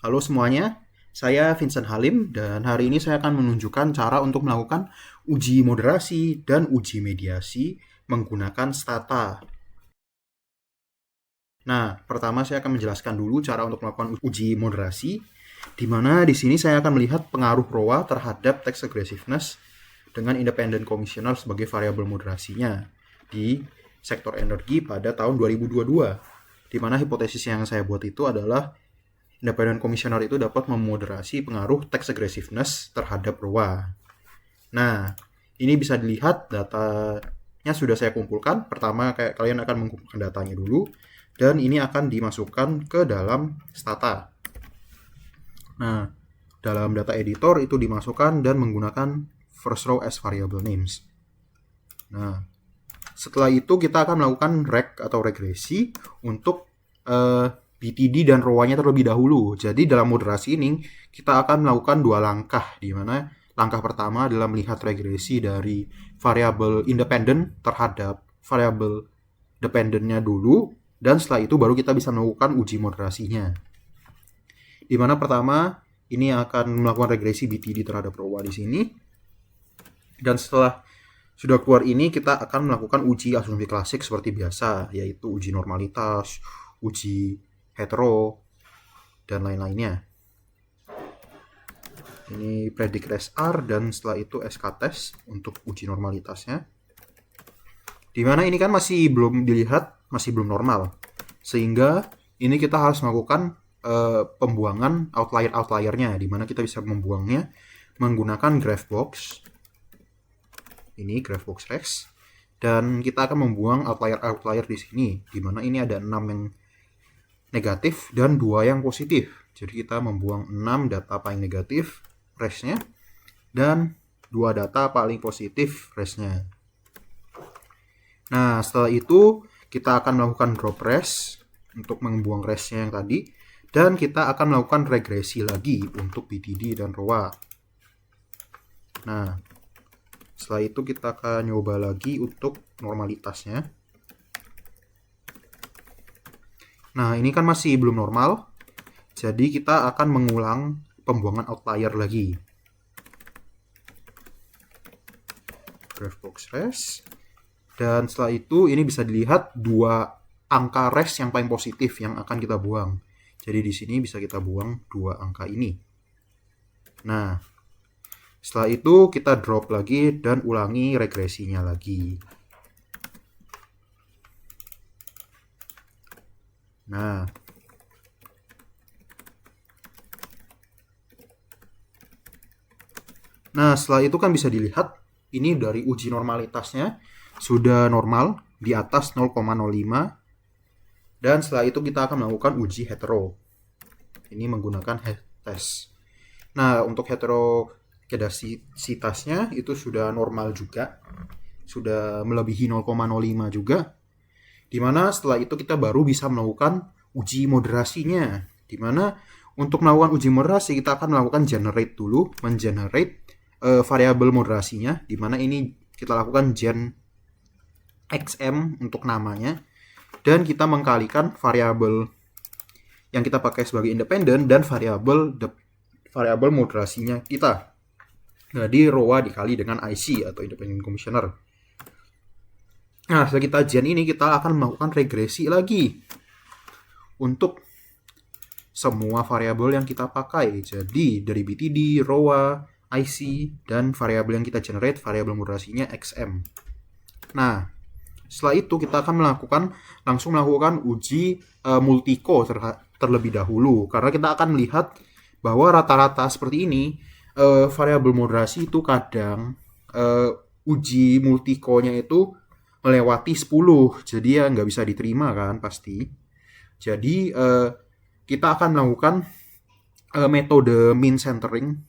Halo semuanya, saya Vincent Halim dan hari ini saya akan menunjukkan cara untuk melakukan uji moderasi dan uji mediasi menggunakan Stata. Nah, pertama saya akan menjelaskan dulu cara untuk melakukan uji moderasi, di mana di sini saya akan melihat pengaruh ROA terhadap tax aggressiveness dengan independent commissioner sebagai variabel moderasinya di sektor energi pada tahun 2022. Di mana hipotesis yang saya buat itu adalah independent commissioner itu dapat memoderasi pengaruh tax aggressiveness terhadap ROA. Nah, ini bisa dilihat datanya sudah saya kumpulkan. Pertama, kayak kalian akan mengumpulkan datanya dulu, dan ini akan dimasukkan ke dalam Stata. Nah, dalam data editor itu dimasukkan dan menggunakan first row as variable names. Nah, setelah itu kita akan melakukan reg atau regresi untuk BTD dan ROA-nya terlebih dahulu. Jadi dalam moderasi ini kita akan melakukan dua langkah, di mana langkah pertama adalah melihat regresi dari variabel independen terhadap variabel dependennya dulu, dan setelah itu baru kita bisa melakukan uji moderasinya. Di mana pertama ini akan melakukan regresi BTD terhadap ROA di sini, dan setelah sudah keluar ini kita akan melakukan uji asumsi klasik seperti biasa, yaitu uji normalitas, uji hetero, dan lain-lainnya. Ini predict res R dan setelah itu SK test untuk uji normalitasnya. Dimana ini kan masih belum dilihat, masih belum normal. Sehingga ini kita harus melakukan pembuangan outlier-outliernya, dimana kita bisa membuangnya menggunakan Graphbox. Ini Graphbox Rex. Dan kita akan membuang outlier-outlier di sini, dimana ini ada 6 yang negatif dan 2 yang positif. Jadi kita membuang 6 data paling negatif resnya dan 2 data paling positif resnya. Nah, setelah itu kita akan melakukan drop res untuk membuang resnya yang tadi, dan kita akan melakukan regresi lagi untuk BTD dan ROA. Nah, setelah itu kita akan nyoba lagi untuk normalitasnya. Nah, ini kan masih belum normal, jadi kita akan mengulang pembuangan outlier lagi. Graphbox res. Dan setelah itu ini bisa dilihat 2 angka res yang paling positif yang akan kita buang. Jadi di sini bisa kita buang 2 angka ini. Nah, setelah itu kita drop lagi dan ulangi regresinya lagi. Nah, setelah itu kan bisa dilihat ini dari uji normalitasnya sudah normal di atas 0,05, dan setelah itu kita akan melakukan uji hetero. Ini menggunakan test. Nah, untuk heterokedasitasnya itu sudah normal juga, sudah melebihi 0,05 juga. Dimana setelah itu kita baru bisa melakukan uji moderasinya. Dimana untuk melakukan uji moderasi kita akan melakukan generate dulu, mengenerate variabel moderasinya, dimana ini kita lakukan gen xm untuk namanya, dan kita mengkalikan variabel yang kita pakai sebagai independen dan variabel moderasinya kita. Jadi ROA dikali dengan IC atau independent commissioner. Nah, setelah kita gen ini kita akan melakukan regresi lagi untuk semua variabel yang kita pakai. Jadi dari BTD, ROA, IC, dan variabel yang kita generate, variabel moderasinya XM. Nah, setelah itu kita akan langsung melakukan uji multico terlebih dahulu, karena kita akan melihat bahwa rata-rata seperti ini variabel moderasi itu kadang uji multico-nya itu melewati 10, jadi ya nggak bisa diterima kan pasti. Jadi kita akan melakukan metode mean centering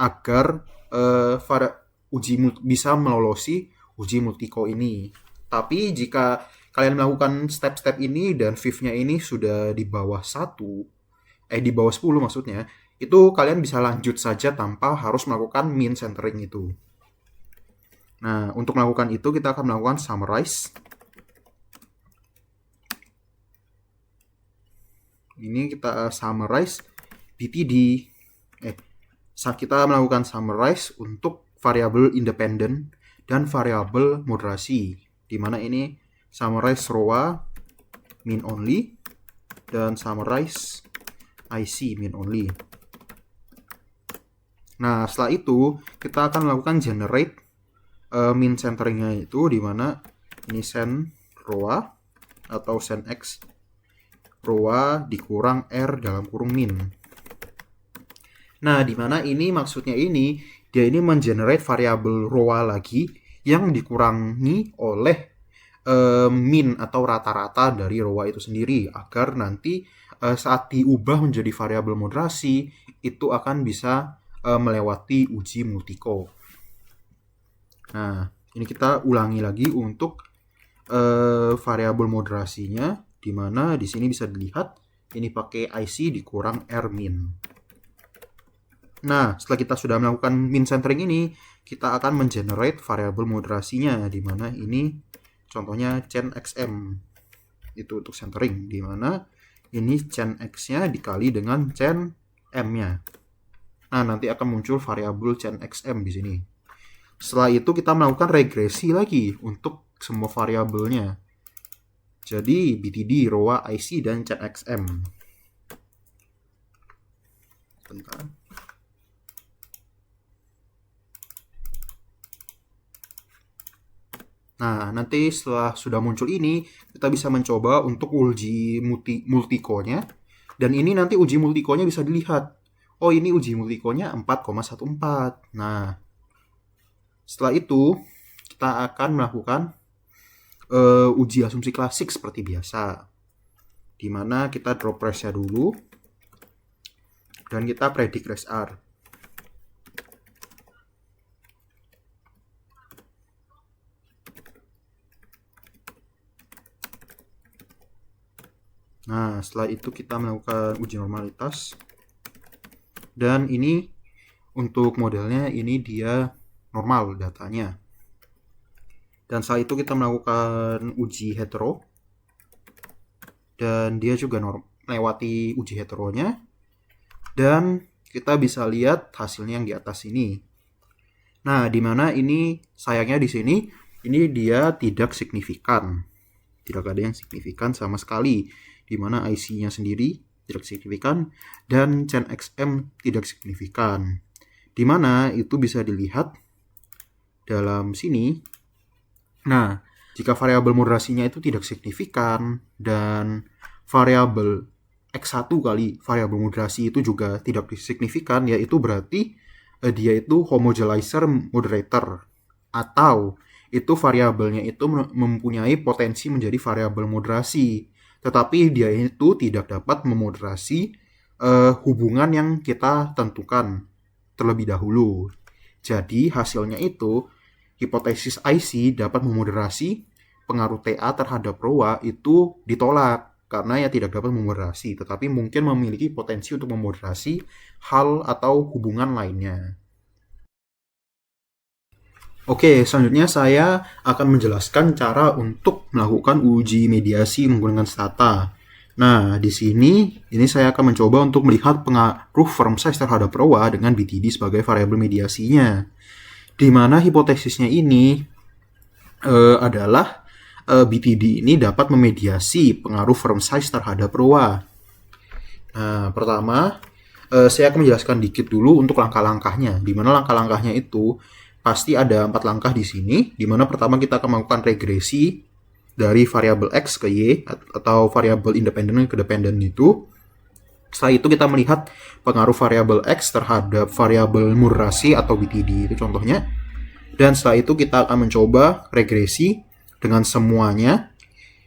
agar bisa melolosi uji multico ini. Tapi jika kalian melakukan step-step ini dan VIF-nya ini sudah di bawah 1, di bawah 10 maksudnya, itu kalian bisa lanjut saja tanpa harus melakukan mean centering itu. Nah, untuk melakukan itu kita akan melakukan summarize. Ini kita summarize BTD, saat kita melakukan summarize untuk variabel independent dan variabel moderasi, di mana ini summarize ROA min only dan summarize IC min only. Nah, setelah itu kita akan melakukan generate min centeringnya, itu di mana ini sen ROA atau sen X ROA dikurang R dalam kurung min. Nah, di mana ini maksudnya dia ini mengenerate variabel ROA lagi yang dikurangi oleh min atau rata-rata dari ROA itu sendiri, agar nanti saat diubah menjadi variabel moderasi itu akan bisa melewati uji multiko. Nah, ini kita ulangi lagi untuk variabel moderasinya, di mana di sini bisa dilihat ini pakai IC dikurang R min. Nah, setelah kita sudah melakukan min centering ini, kita akan mengenerate variabel moderasinya, di mana ini contohnya chain XM. Itu untuk centering, di mana ini chain X-nya dikali dengan chain M-nya. Nah, nanti akan muncul variabel chain XM di sini. Setelah itu kita melakukan regresi lagi untuk semua variabelnya. Jadi BTD, ROA, IC, dan chain XM. Bentar. Nah, nanti setelah sudah muncul ini, kita bisa mencoba untuk uji multiko-nya. Dan ini nanti uji multiko-nya bisa dilihat. Oh, ini uji multiko-nya 4,14. Nah, setelah itu kita akan melakukan uji asumsi klasik seperti biasa. Di mana kita drop race-nya dulu. Dan kita predict race R. Nah, setelah itu kita melakukan uji normalitas. Dan ini untuk modelnya ini dia normal datanya. Dan setelah itu kita melakukan uji hetero. Dan dia juga melewati uji heteronya. Dan kita bisa lihat hasilnya yang di atas ini. Nah, di mana ini sayangnya di sini ini dia tidak signifikan. Tidak ada yang signifikan sama sekali. Di mana IC-nya sendiri tidak signifikan dan chain XM tidak signifikan. Di mana itu bisa dilihat dalam sini. Nah, jika variabel moderasinya itu tidak signifikan dan variabel X1 kali variabel moderasi itu juga tidak signifikan, yaitu berarti dia itu homogenizer moderator, atau itu variabelnya itu mempunyai potensi menjadi variabel moderasi, tetapi dia itu tidak dapat memoderasi hubungan yang kita tentukan terlebih dahulu. Jadi hasilnya itu hipotesis IC dapat memoderasi pengaruh TA terhadap ROA itu ditolak karena ya tidak dapat memoderasi, tetapi mungkin memiliki potensi untuk memoderasi hal atau hubungan lainnya. Oke, selanjutnya saya akan menjelaskan cara untuk melakukan uji mediasi menggunakan stata. Nah, di sini saya akan mencoba untuk melihat pengaruh firm size terhadap ROA dengan BTD sebagai variabel mediasinya. Di mana hipotesisnya ini adalah BTD ini dapat memediasi pengaruh firm size terhadap ROA. Nah, pertama saya akan menjelaskan dikit dulu untuk langkah-langkahnya. Di mana langkah-langkahnya itu pasti ada 4 langkah di sini, di mana pertama kita akan melakukan regresi dari variabel X ke Y atau variabel independen ke dependen itu. Setelah itu kita melihat pengaruh variabel X terhadap variabel moderasi atau BTD itu contohnya. Dan setelah itu kita akan mencoba regresi dengan semuanya,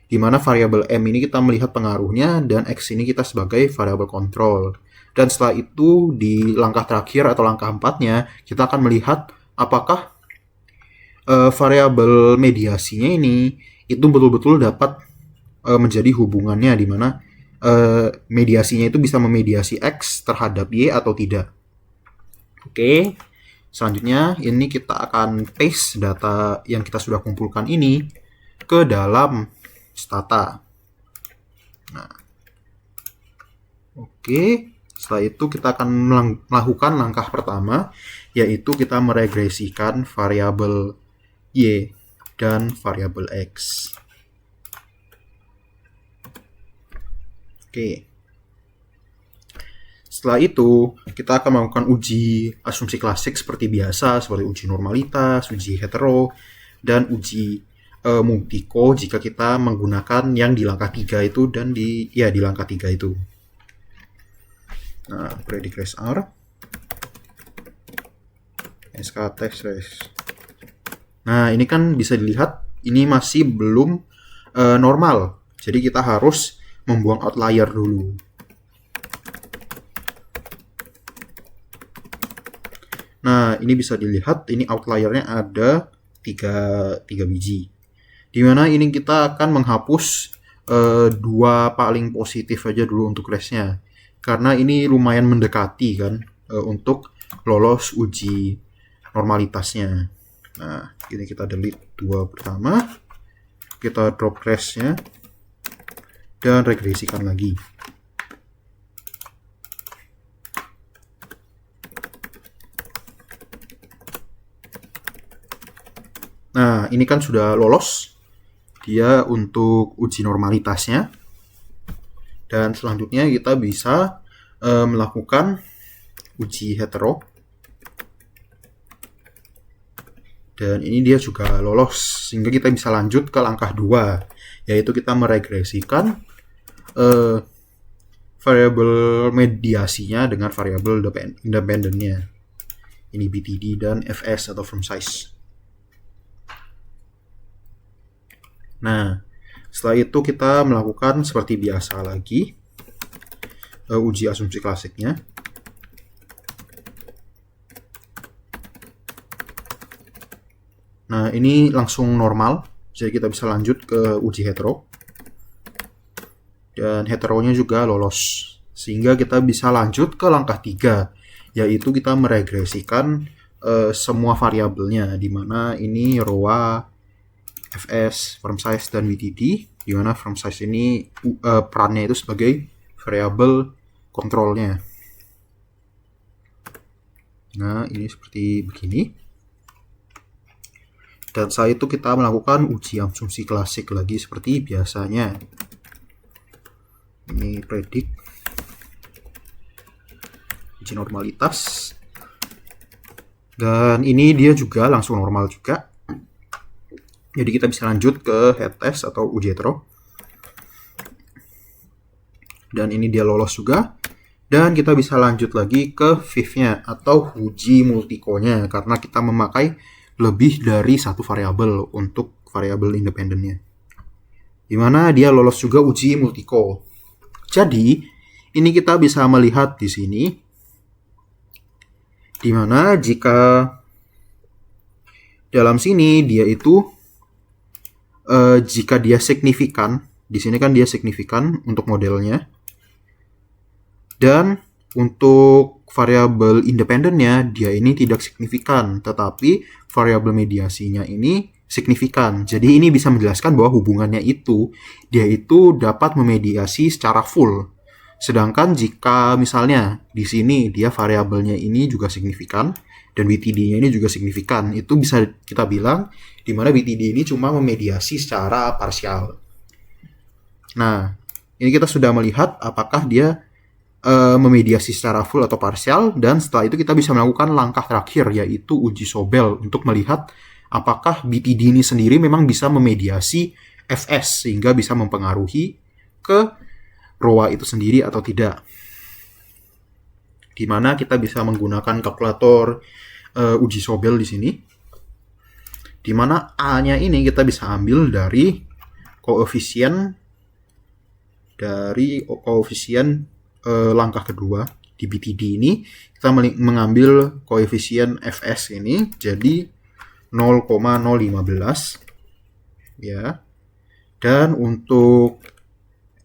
di mana variabel M ini kita melihat pengaruhnya dan X ini kita sebagai variabel kontrol. Dan setelah itu di langkah terakhir atau langkah 4-nya kita akan melihat apakah variabel mediasinya ini itu betul-betul dapat menjadi hubungannya, di mana mediasinya itu bisa memediasi X terhadap Y atau tidak. Oke, selanjutnya ini kita akan paste data yang kita sudah kumpulkan ini ke dalam stata. Nah, oke, Setelah itu kita akan melakukan langkah pertama, yaitu kita meregresikan variabel Y dan variabel X. Oke. Setelah itu, kita akan melakukan uji asumsi klasik seperti biasa, seperti uji normalitas, uji hetero, dan uji multiko jika kita menggunakan yang di langkah 3 itu dan di langkah 3 itu. Nah, predict res R, SK test res. Nah, ini kan bisa dilihat ini masih belum normal. Jadi kita harus membuang outlier dulu. Nah, ini bisa dilihat, ini outliernya ada 3 biji. Dimana ini kita akan menghapus 2 paling positif aja dulu untuk resnya. Karena ini lumayan mendekati kan untuk lolos uji normalitasnya. Nah, ini kita delete 2 pertama. Kita drop resnya. Dan regresikan lagi. Nah, ini kan sudah lolos dia untuk uji normalitasnya. Dan selanjutnya kita bisa melakukan uji hetero. Dan ini dia juga lolos, sehingga kita bisa lanjut ke langkah 2, yaitu kita meregresikan variabel mediasinya dengan variabel independennya. Ini BTD dan FS atau from size. Nah, setelah itu kita melakukan seperti biasa lagi uji asumsi klasiknya. Nah, ini langsung normal, jadi kita bisa lanjut ke uji hetero. Dan heteronya juga lolos, sehingga kita bisa lanjut ke langkah 3, yaitu kita meregresikan semua variabelnya, di mana ini ROA, FS, from size, dan WTD, di mana from size ini perannya itu sebagai variabel kontrolnya. Nah, ini seperti begini. Dan setelah itu kita melakukan uji asumsi klasik lagi seperti biasanya. Ini predict, uji normalitas. Dan ini dia juga langsung normal juga. Jadi kita bisa lanjut ke head test atau uji hetero. Dan ini dia lolos juga. Dan kita bisa lanjut lagi ke fifth-nya atau uji multiko-nya, karena kita memakai lebih dari satu variabel untuk variabel independennya. Dimana dia lolos juga uji multiko. Jadi, ini kita bisa melihat di sini, dimana jika dalam sini dia itu jika dia signifikan, di sini kan dia signifikan untuk modelnya, dan untuk variabel independennya dia ini tidak signifikan, tetapi variabel mediasinya ini signifikan. Jadi ini bisa menjelaskan bahwa hubungannya itu dia itu dapat memediasi secara full. Sedangkan jika misalnya di sini dia variabelnya ini juga signifikan dan BTD-nya ini juga signifikan, itu bisa kita bilang di mana BTD ini cuma memediasi secara parsial. Nah, ini kita sudah melihat apakah dia memediasi secara full atau parsial, dan setelah itu kita bisa melakukan langkah terakhir, yaitu uji Sobel untuk melihat apakah BTD ini sendiri memang bisa memediasi FS sehingga bisa mempengaruhi ke ROA itu sendiri atau tidak. Dimana kita bisa menggunakan kalkulator uji Sobel di sini. Dimana A-nya ini kita bisa ambil dari koefisien langkah kedua di BTD ini. Kita mengambil koefisien FS ini jadi 0,015 ya. Dan untuk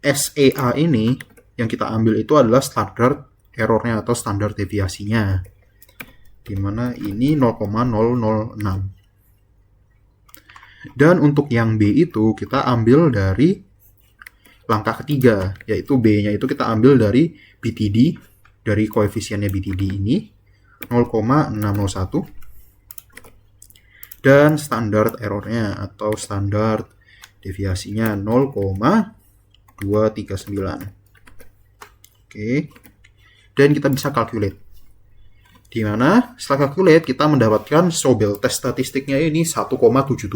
SEA ini yang kita ambil itu adalah standar errornya atau standar deviasinya, dimana ini 0,006. Dan untuk yang B itu kita ambil dari langkah ketiga, yaitu B-nya itu kita ambil dari BTD dari koefisiennya BTD ini 0,601 dan standar errornya atau standar deviasinya 0,239. Oke. Dan kita bisa calculate. Di mana setelah calculate kita mendapatkan Sobel test statistiknya ini 1,77.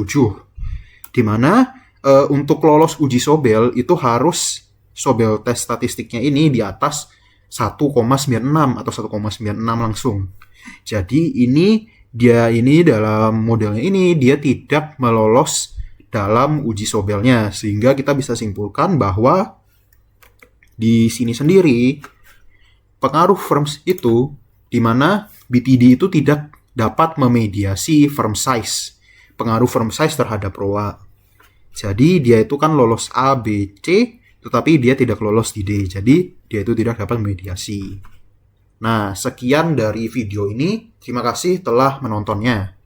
Di mana untuk lolos uji Sobel itu harus Sobel test statistiknya ini di atas 1,96 atau 1,96 langsung. Jadi dia dalam modelnya ini dia tidak melolos dalam uji Sobelnya, sehingga kita bisa simpulkan bahwa di sini sendiri pengaruh firms itu di mana BTD itu tidak dapat memediasi firm size, pengaruh firm size terhadap ROA. Jadi dia itu kan lolos A, B, C, tetapi dia tidak lolos di D. Jadi dia itu tidak dapat memediasi. Nah, sekian dari video ini. Terima kasih telah menontonnya.